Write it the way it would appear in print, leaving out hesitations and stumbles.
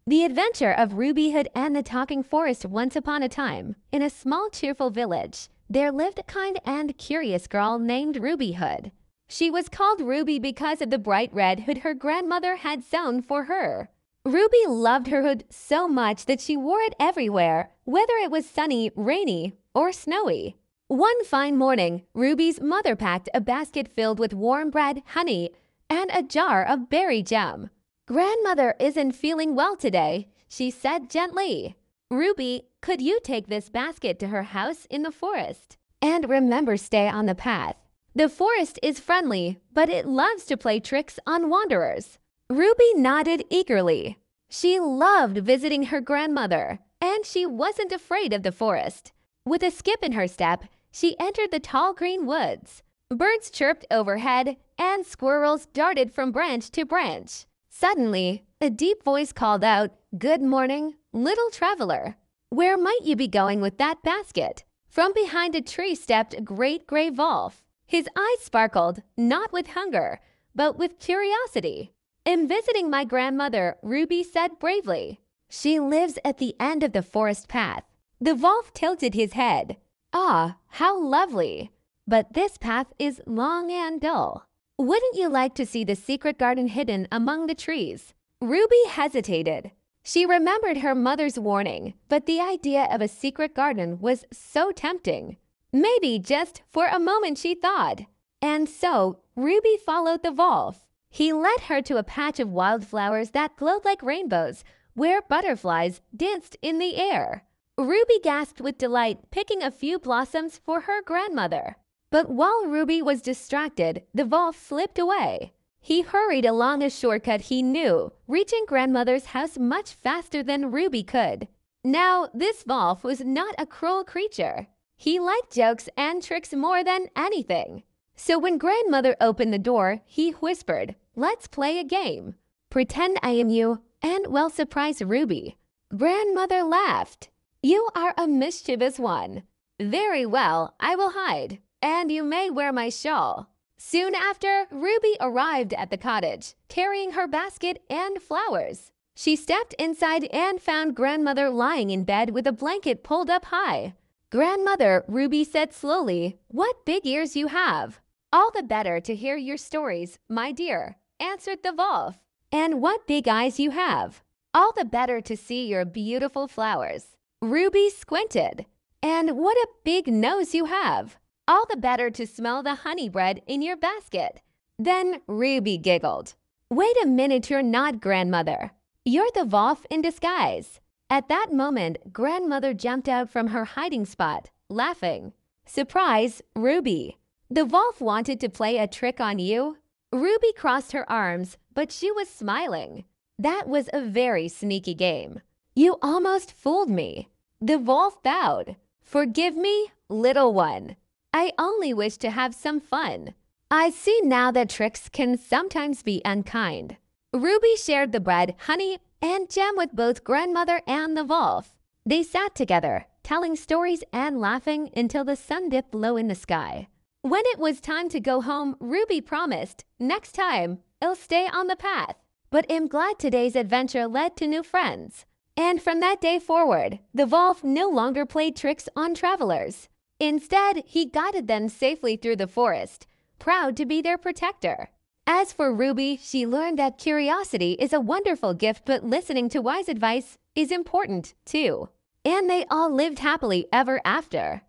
The adventure of Ruby Hood and the Talking Forest. Once upon a time, in a small cheerful village, there lived a kind and curious girl named Ruby Hood. She was called Ruby because of the bright red hood her grandmother had sewn for her. Ruby loved her hood so much that she wore it everywhere, whether it was sunny, rainy, or snowy. One fine morning, Ruby's mother packed a basket filled with warm bread, honey, and a jar of berry jam. "Grandmother isn't feeling well today," she said gently. "Ruby, could you take this basket to her house in the forest? And remember, stay on the path. The forest is friendly, but it loves to play tricks on wanderers." Ruby nodded eagerly. She loved visiting her grandmother, and she wasn't afraid of the forest. With a skip in her step, she entered the tall green woods. Birds chirped overhead, and squirrels darted from branch to branch. Suddenly, a deep voice called out, "Good morning, little traveler. Where might you be going with that basket?" From behind a tree stepped a great gray wolf. His eyes sparkled, not with hunger, but with curiosity. "I'm visiting my grandmother," Ruby said bravely. "She lives at the end of the forest path." The wolf tilted his head. "Ah, how lovely! But this path is long and dull. Wouldn't you like to see the secret garden hidden among the trees?" Ruby hesitated. She remembered her mother's warning, but the idea of a secret garden was so tempting. Maybe just for a moment, she thought. And so Ruby followed the wolf. He led her to a patch of wildflowers that glowed like rainbows, where butterflies danced in the air. Ruby gasped with delight, picking a few blossoms for her grandmother. But while Ruby was distracted, the wolf slipped away. He hurried along a shortcut he knew, reaching grandmother's house much faster than Ruby could. Now, this wolf was not a cruel creature. He liked jokes and tricks more than anything. So when grandmother opened the door, he whispered, "Let's play a game. Pretend I am you, and we'll surprise Ruby." Grandmother laughed. "You are a mischievous one. Very well, I will hide, and you may wear my shawl." Soon after, Ruby arrived at the cottage, carrying her basket and flowers. She stepped inside and found grandmother lying in bed with a blanket pulled up high. "Grandmother," Ruby said slowly, "what big ears you have." "All the better to hear your stories, my dear," answered the wolf. "And what big eyes you have." "All the better to see your beautiful flowers." Ruby squinted. "And what a big nose you have." "All the better to smell the honey bread in your basket." Then Ruby giggled. "Wait a minute, you're not grandmother. You're the wolf in disguise." At that moment, grandmother jumped out from her hiding spot, laughing. "Surprise, Ruby. The wolf wanted to play a trick on you." Ruby crossed her arms, but she was smiling. "That was a very sneaky game. You almost fooled me." The wolf bowed. "Forgive me, little one. I only wish to have some fun. I see now that tricks can sometimes be unkind." Ruby shared the bread, honey, and jam with both grandmother and the wolf. They sat together, telling stories and laughing until the sun dipped low in the sky. When it was time to go home, Ruby promised, "Next time, I'll stay on the path." But I'm glad today's adventure led to new friends. And from that day forward, the wolf no longer played tricks on travelers. Instead, he guided them safely through the forest, proud to be their protector. As for Ruby, she learned that curiosity is a wonderful gift, but listening to wise advice is important too. And they all lived happily ever after.